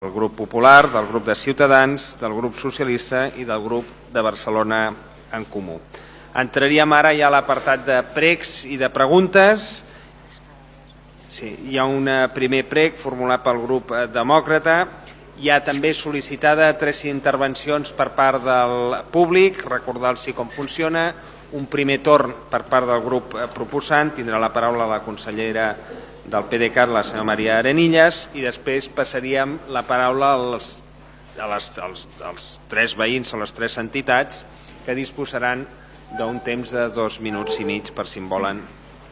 del grup Popular, del grup de Ciutadans, del grup Socialista i del grup de Barcelona en Comú. Entraríem ara ja a l'apartat de pregs i de preguntes. Sí, hi ha un primer prec formulat pel grup demòcrata. Hi ha també sol·licitada 3 intervencions per part del públic, recordar-los com funciona. Un primer torn per part del grup proposant, tindrà la paraula la consellera del PDeCAT, la senyora Maria Arenillas, i després passaríem la paraula als 3 veïns o les 3 entitats que disposaran d'un temps de 2 minuts i mig per si en volen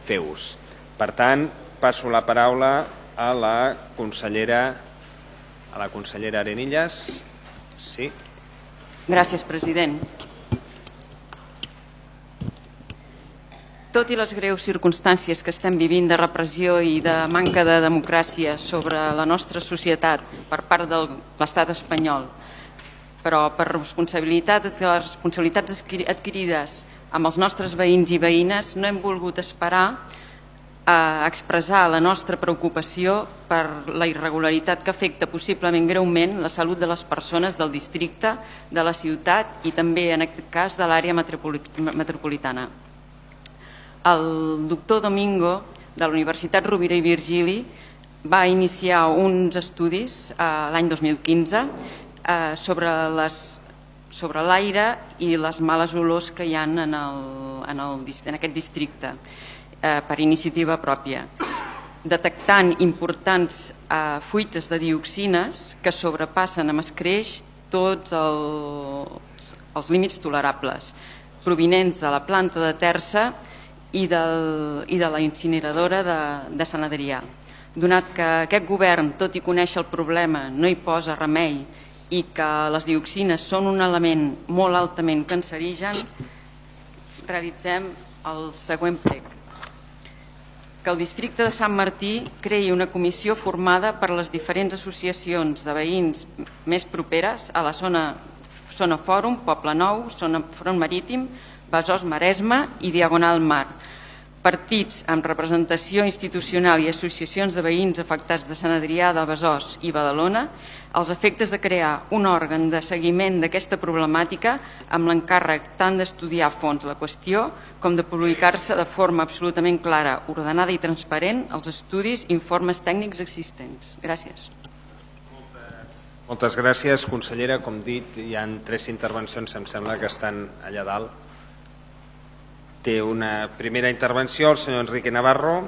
fer ús. Per tant, passo la paraula a la consellera Arenillas. Sí. Gràcies, president. Tot i les greus circumstàncies que estem vivint de repressió i de manca de democràcia sobre la nostra societat per part de l'estat espanyol, però per les responsabilitats adquirides amb els nostres veïns i veïnes, no hem volgut esperar a expressar la nostra preocupació per la irregularitat que afecta possiblement greument la salut de les persones del districte, de la ciutat i també, en aquest cas, de l'àrea metropolitana. El doctor Domingo, de la Universitat Rovira i Virgili, va iniciar uns estudis l'any 2015 sobre l'aire i les males olors que hi ha en aquest districte per iniciativa pròpia, detectant importants fuites de dioxines que sobrepassen amb escreix tots els límits tolerables, provinents de la planta de Tersa i de la incineradora de Sant Adrià. Donat que aquest govern, tot i conèixer el problema, no hi posa remei i que les dioxines són un element molt altament cancerigen, realitzem el següent prec. Que el districte de Sant Martí creï una comissió formada per les diferents associacions de veïns més properes a la zona Fòrum, Poble Nou, zona Front Marítim, Besòs Maresme i Diagonal Mar, partits amb representació institucional i associacions de veïns afectats de Sant Adrià de Besòs i Badalona, als efectes de crear un òrgan de seguiment d'aquesta problemàtica amb l'encàrrec tant d'estudiar a fons la qüestió com de publicar-se de forma absolutament clara, ordenada i transparent els estudis i informes tècnics existents. Gràcies. Moltes gràcies, consellera. Com dit, hi ha 3 intervencions, em sembla, que estan allà dalt. Té una primera intervenció el senyor Enrique Navarro.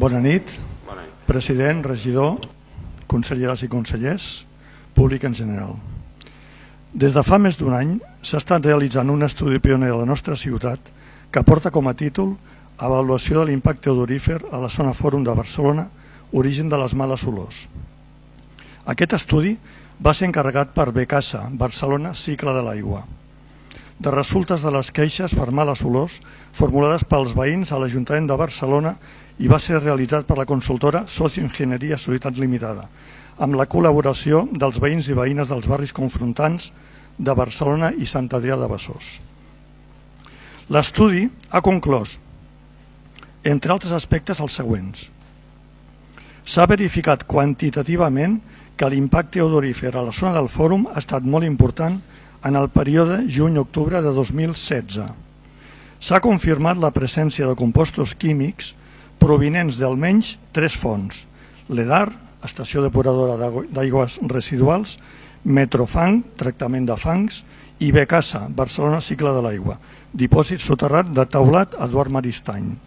Bona nit, president, regidor, conselleres i consellers, públic en general. Des de fa més d'un any s'ha estat realitzant un estudi pioner a la nostra ciutat que porta com a títol Avaluació de l'impacte odorífer a la zona Fòrum de Barcelona, origen de les males olors. Aquest estudi va ser encarregat per Becasa, Barcelona, Cicle de l'Aigua, de resultes de les queixes per males olors formulades pels veïns a l'Ajuntament de Barcelona i va ser realitzat per la consultora Socioenginyeria Societat Limitada, amb la col·laboració dels veïns i veïnes dels barris confrontants de Barcelona i Sant Adrià de Besòs. L'estudi ha conclòs, entre altres aspectes, els següents. S'ha verificat quantitativament que l'impacte odorífer a la zona del Fòrum ha estat molt important en el període juny-octubre de 2016. S'ha confirmat la presència de compostos químics provinents d'almenys 3 fonts: l'EDAR, estació depuradora d'aigües residuals, Metrofang, tractament de fangs, i Becasa, Barcelona, Cicle de l'Aigua, dipòsit soterrat de teulat Eduard Maristany.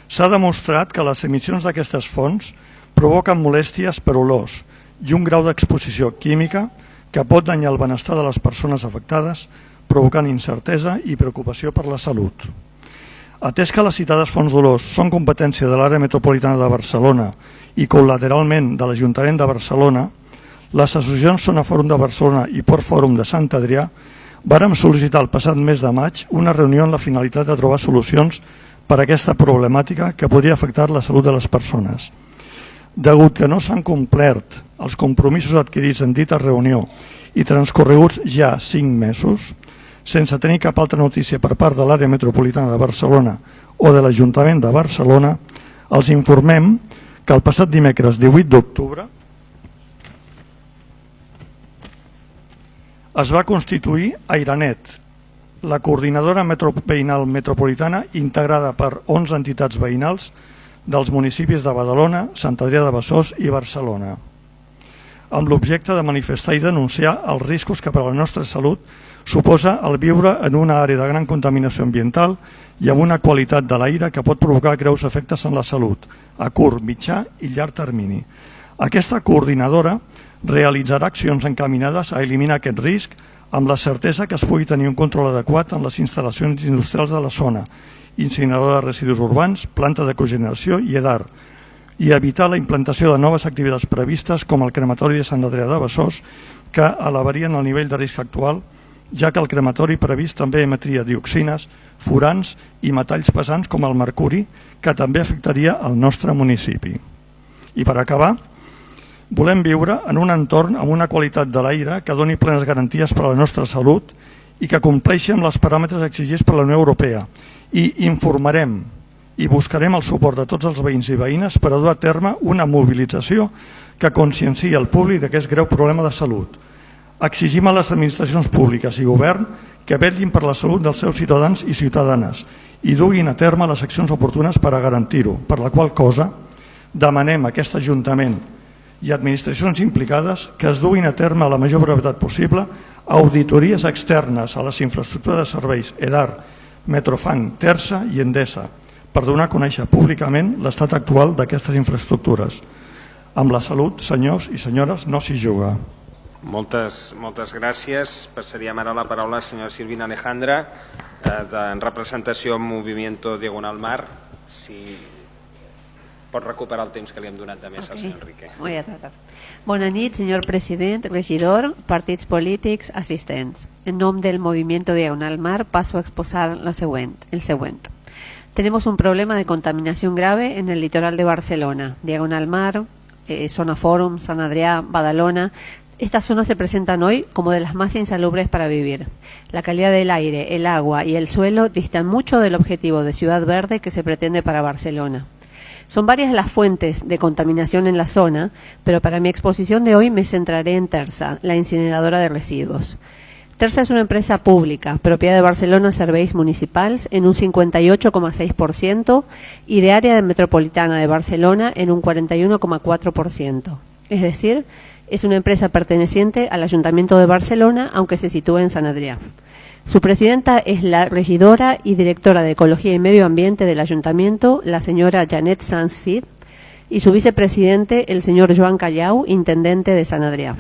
S'ha demostrat que les emissions d'aquestes fonts provoquen molèsties per olors i un grau d'exposició química que pot danyar el benestar de les persones afectades, provocant incertesa i preocupació per la salut. Atès que les citades fonts d'olors són competència de l'àrea metropolitana de Barcelona i col·lateralment de l'Ajuntament de Barcelona, les associacions Zona Fòrum de Barcelona i Port Fòrum de Sant Adrià vàrem sol·licitar el passat mes de maig una reunió amb la finalitat de trobar solucions per aquesta problemàtica que podria afectar la salut de les persones. Degut que no s'han complert els compromisos adquirits en dita reunió i transcorreguts ja 5 mesos, sense tenir cap altra notícia per part de l'àrea metropolitana de Barcelona o de l'Ajuntament de Barcelona, els informem que el passat dimecres 18 d'octubre es va constituir Airanet, la coordinadora veïnal metropolitana integrada per 11 entitats veïnals dels municipis de Badalona, Sant Adrià de Besòs i Barcelona, amb l'objecte de manifestar i denunciar els riscos que per a la nostra salut suposa el viure en una àrea de gran contaminació ambiental i amb una qualitat de l'aire que pot provocar greus efectes en la salut, a curt, mitjà i llarg termini. Aquesta coordinadora realitzarà accions encaminades a eliminar aquest risc amb la certesa que es pugui tenir un control adequat en les instal·lacions industrials de la zona, incineradora de residus urbans, planta de cogeneració i EDAR, i evitar la implantació de noves activitats previstes com el crematori de Sant Adrià de Besòs, que elevarien el nivell de risc actual, ja que el crematori previst també emetria dioxines, furans i metalls pesants com el mercuri, que també afectaria el nostre municipi. I per acabar, volem viure en un entorn amb una qualitat de l'aire que doni plenes garanties per a la nostra salut i que compleixi amb els paràmetres exigits per la Unió Europea, i informarem i buscarem el suport de tots els veïns i veïnes per a dur a terme una mobilització que conscienciï el públic d'aquest greu problema de salut. Exigim a les administracions públiques i govern que vetllin per la salut dels seus ciutadans i ciutadanes i duguin a terme les accions oportunes per a garantir-ho, per la qual cosa demanem a aquest Ajuntament i administracions implicades que es duguin a terme a la major brevetat possible auditories externes a les infraestructures de serveis EDAR, Metrofang, Tersa i Endesa per donar a conèixer públicament l'estat actual d'aquestes infraestructures. Amb la salut, senyors i senyores, no s'hi juga. Moltes gràcies. Passaríem ara la paraula a la senyora Silvina Alejandra, en representació en Movimiento Diagonal Mar. Si pot recuperar el temps que li hem donat de més al senyor Enrique. Voy a tratar. Bona nit, señor president, regidor, partits polítics, assistents. En nom del Movimiento Diagonal Mar paso a exposar el següent. Tenemos un problema de contaminación grave en el litoral de Barcelona. Diagonal Mar, Zona Fórum, San Adrià, Badalona. Estas zonas se presentan hoy como de las más insalubres para vivir. La calidad del aire, el agua y el suelo distan mucho del objetivo de ciudad verde que se pretende para Barcelona. Son varias las fuentes de contaminación en la zona, pero para mi exposición de hoy me centraré en Tersa, la incineradora de residuos. Tersa es una empresa pública, propiedad de Barcelona Serveis Municipals en un 58,6% y de área metropolitana de Barcelona en un 41,4%. Es decir, es una empresa perteneciente al Ayuntamiento de Barcelona, aunque se sitúa en Sant Adrià. Su presidenta es la regidora y directora de Ecología y Medio Ambiente del Ayuntamiento, la señora Janet Sanz Cid, y su vicepresidente, el señor Joan Callau, intendente de Sant Adrià.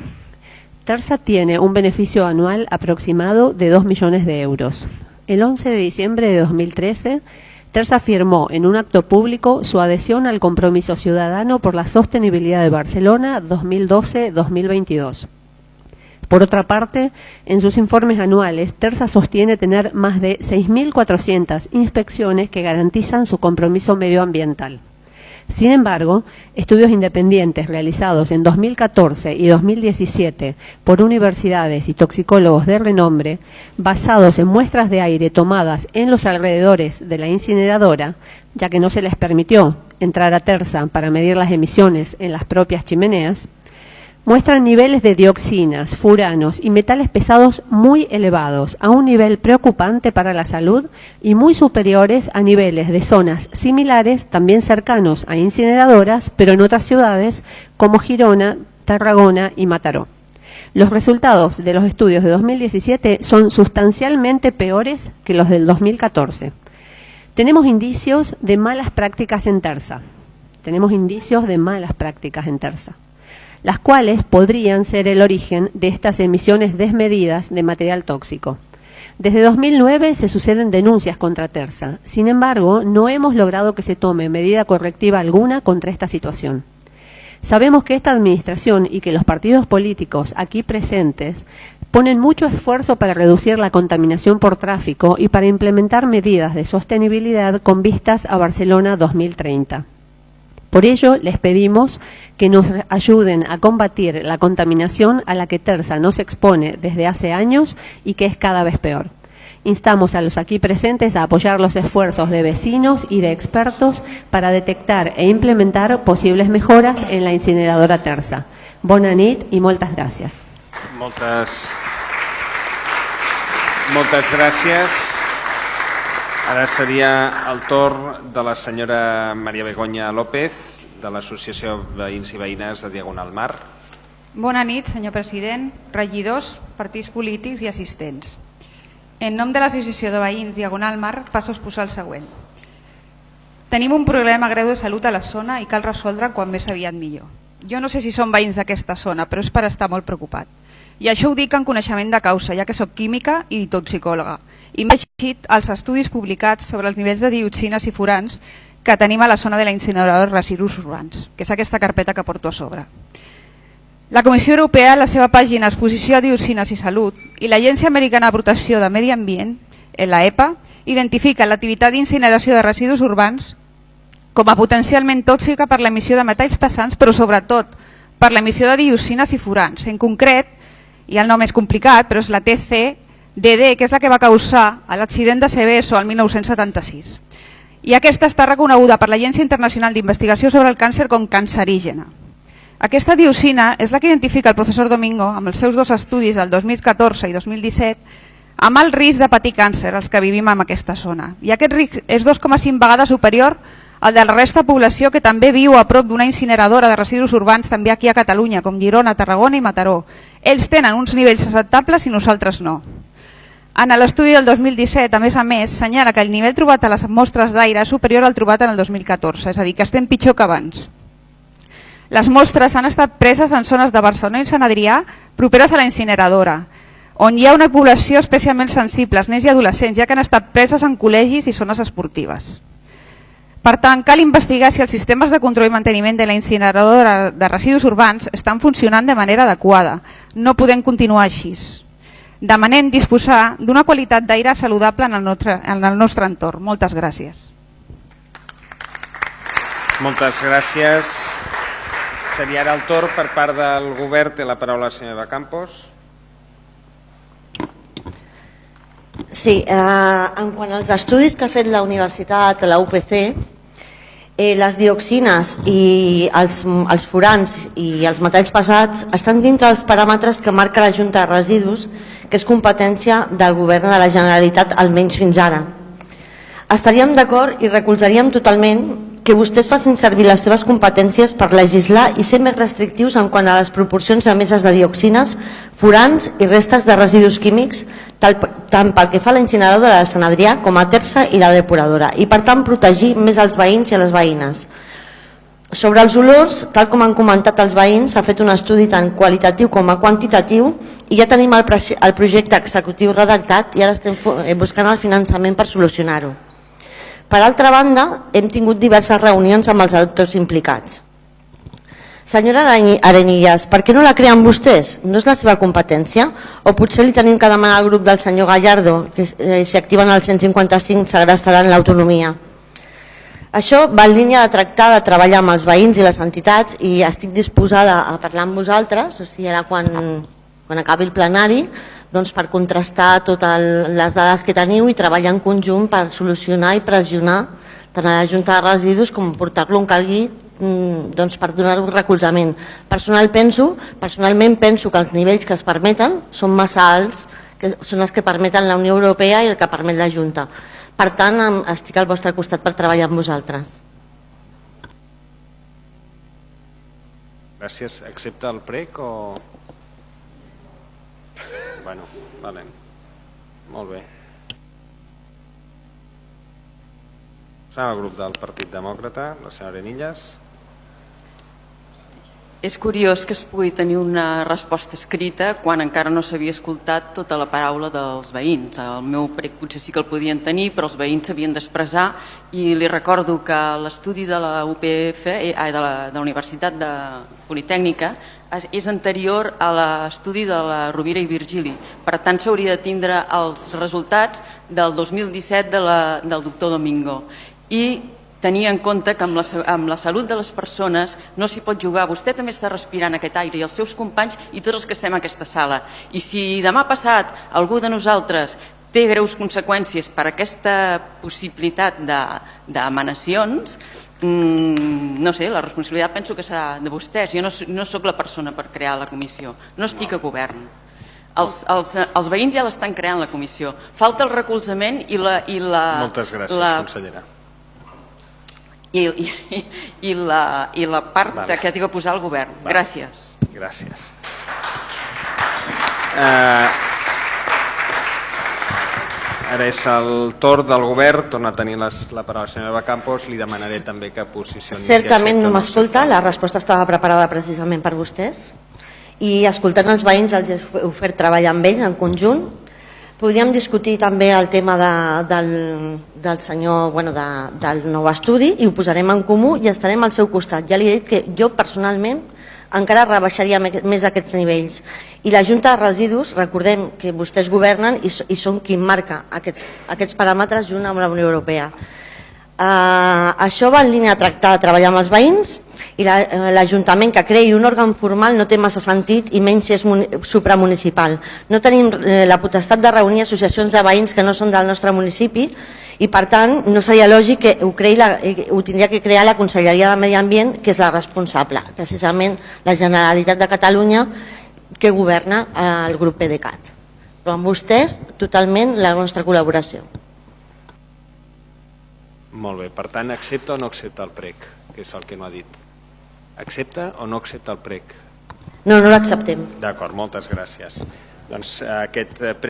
Tersa tiene un beneficio anual aproximado de 2 millones de euros. El 11 de diciembre de 2013, Tersa firmó en un acto público su adhesión al Compromiso Ciudadano por la Sostenibilidad de Barcelona 2012-2022. Por otra parte, en sus informes anuales, Tersa sostiene tener más de 6.400 inspecciones que garantizan su compromiso medioambiental. Sin embargo, estudios independientes realizados en 2014 y 2017 por universidades y toxicólogos de renombre, basados en muestras de aire tomadas en los alrededores de la incineradora, ya que no se les permitió entrar a Tersa para medir las emisiones en las propias chimeneas, muestran niveles de dioxinas, furanos y metales pesados muy elevados, a un nivel preocupante para la salud y muy superiores a niveles de zonas similares, también cercanos a incineradoras, pero en otras ciudades como Girona, Tarragona y Mataró. Los resultados de los estudios de 2017 son sustancialmente peores que los del 2014. Tenemos indicios de malas prácticas en Tersa. Las cuales podrían ser el origen de estas emisiones desmedidas de material tóxico. Desde 2009 se suceden denuncias contra Tersa. Sin embargo, no hemos logrado que se tome medida correctiva alguna contra esta situación. Sabemos que esta administración y que los partidos políticos aquí presentes ponen mucho esfuerzo para reducir la contaminación por tráfico y para implementar medidas de sostenibilidad con vistas a Barcelona 2030. Por ello, les pedimos que nos ayuden a combatir la contaminación a la que Tersa nos expone desde hace años y que es cada vez peor. Instamos a los aquí presentes a apoyar los esfuerzos de vecinos y de expertos para detectar e implementar posibles mejoras en la incineradora Tersa. Bona nit i moltes gràcies. Moltes gràcies. Ara seria el torn de la senyora Maria Begoña López, de l'Associació Veïns i Veïnes de Diagonal Mar. Bona nit, senyor president, regidors, partits polítics i assistents. En nom de l'Associació de Veïns Diagonal Mar passo a exposar el següent. Tenim un problema greu de salut a la zona i cal resoldre quan més aviat millor. Jo no sé si són veïns d'aquesta zona, però és per estar molt preocupat. I això ho dic en coneixement de causa, ja que soc química i toxicòloga. I m'he llegit els estudis publicats sobre els nivells de dioxines i furans que tenim a la zona de la incineradora de residus urbans, que és aquesta carpeta que porto a sobre. La Comissió Europea, en la seva pàgina Exposició a dioxines i salut, i l'Agència Americana de Protecció de Medi Ambient, la EPA, identifica l'activitat d'incineració de residus urbans com a potencialment tòxica per l'emissió de metalls pesants, però sobretot per l'emissió de dioxines i furans. En concret, i el nom és complicat, però és la TCDD, que és la que va causar l'accident de Seveso el 1976. I aquesta està reconeguda per l'Agència Internacional d'Investigació sobre el Càncer com cancerígena. Aquesta dioxina és la que identifica el professor Domingo amb els seus 2 estudis del 2014 i 2017 amb el risc de patir càncer als que vivim en aquesta zona. I aquest risc és 2,5 vegades superior al de la resta de població que també viu a prop d'una incineradora de residus urbans també aquí a Catalunya, com Girona, Tarragona i Mataró. Ells tenen uns nivells acceptables i nosaltres no. En l'estudi del 2017, a més, senyala que el nivell trobat a les mostres d'aire és superior al trobat en el 2014, és a dir, que estem pitjor que abans. Les mostres han estat preses en zones de Barcelona i Sant Adrià properes a la incineradora, on hi ha una població especialment sensible, els nens i adolescents, ja que han estat preses en col·legis i zones esportives. Per tant, cal investigar si els sistemes de control i manteniment de la incineradora de residus urbans estan funcionant de manera adequada. No podem continuar així. Demanem disposar d'una qualitat d'aire saludable en el nostre entorn. Moltes gràcies. Moltes gràcies. Seria ara el torn per part del govern. Té la paraula la senyora Campos. Sí, en quant als estudis que ha fet la universitat, la UPC, les dioxines i els furans i els metalls pesats estan dintre els paràmetres que marca la Junta de Residus, que és competència del govern de la Generalitat, almenys fins ara. Estaríem d'acord i recolzaríem totalment que vostès facin servir les seves competències per legislar i ser més restrictius en quant a les proporcions emeses de dioxines, furans i restes de residus químics, tant pel que fa a la incineradora de Sant Adrià com a Tersa i la depuradora, i per tant protegir més els veïns i les veïnes. Sobre els olors, tal com han comentat els veïns, s'ha fet un estudi tant qualitatiu com a quantitatiu i ja tenim el projecte executiu redactat i ara estem buscant el finançament per solucionar-ho. Per altra banda, hem tingut diverses reunions amb els actors implicats. Senyora Arenillas, per què no la creen vostès? No és la seva competència? O potser li tenim que demanar al grup del senyor Gallardo que si activen el 155 segrestaran l'autonomia? Això va en línia de tractar de treballar amb els veïns i les entitats i estic disposada a parlar amb vosaltres, o sigui, ara quan acabi el plenari, per contrastar totes les dades que teniu i treballar en conjunt per solucionar i pressionar tant a la Junta de Residus com portar-lo on calgui per donar-ho recolzament. Personalment penso que els nivells que es permeten són massa alts, que són els que permeten la Unió Europea i el que permet la Junta. Per tant, estic al vostre costat per treballar amb vosaltres. Gràcies. Accepta el prec o...? Bueno, vale. Molt bé. Passem al grup del Partit Demòcrata, la senyora Arenillas. És curiós que es pugui tenir una resposta escrita quan encara no s'havia escoltat tota la paraula dels veïns. El meu prec potser sí que el podien tenir, però els veïns s'havien d'expressar, i li recordo que l'estudi de la UPF, de la Universitat Politècnica, és anterior a l'estudi de la Rovira i Virgili. Per tant, s'hauria de tindre els resultats del 2017 del doctor Domingo. I tenir en compte que amb la salut de les persones no s'hi pot jugar. Vostè també està respirant aquest aire, i els seus companys i tots els que estem en aquesta sala. I si demà passat algú de nosaltres té greus conseqüències per aquesta possibilitat d'emanacions, no sé, la responsabilitat penso que serà de vostès. Jo no sóc la persona per crear la comissió, no estic a govern. Els veïns ja l'estan creant, la comissió. Falta el recolzament i la... Moltes gràcies, consellera. I la part que ha de posar el govern. Gràcies. Gràcies. Ara és el torn del govern, torna a tenir la paraula la senyora Campos, li demanaré també que posicioni. Certament no m'escolta, la resposta estava preparada precisament per vostès, i escoltant els veïns els he ofert treballar amb ells en conjunt. Podríem discutir també el tema del senyor, del nou estudi, i ho posarem en comú i estarem al seu costat. Ja li he dit que jo personalment encara rebaixaria més aquests nivells. I la Junta de Residus, recordem que vostès governen i són qui marca aquests paràmetres junt amb la Unió Europea. Això va en línia de tractar de treballar amb els veïns, i l'Ajuntament que creï un òrgan formal no té massa sentit, i menys si és supramunicipal. No tenim la potestat de reunir associacions de veïns que no són del nostre municipi, i per tant no seria lògic que ho tindria que crear la Conselleria de Medi Ambient, que és la responsable, precisament la Generalitat de Catalunya, que governa el grup PDeCAT. Però amb vostès totalment la nostra col·laboració. Molt bé, per tant, accepta o no accepta el prec, que és el que no ha dit? Accepta o no accepta el prec? No, no l'acceptem. D'acord, moltes gràcies. Doncs aquest prec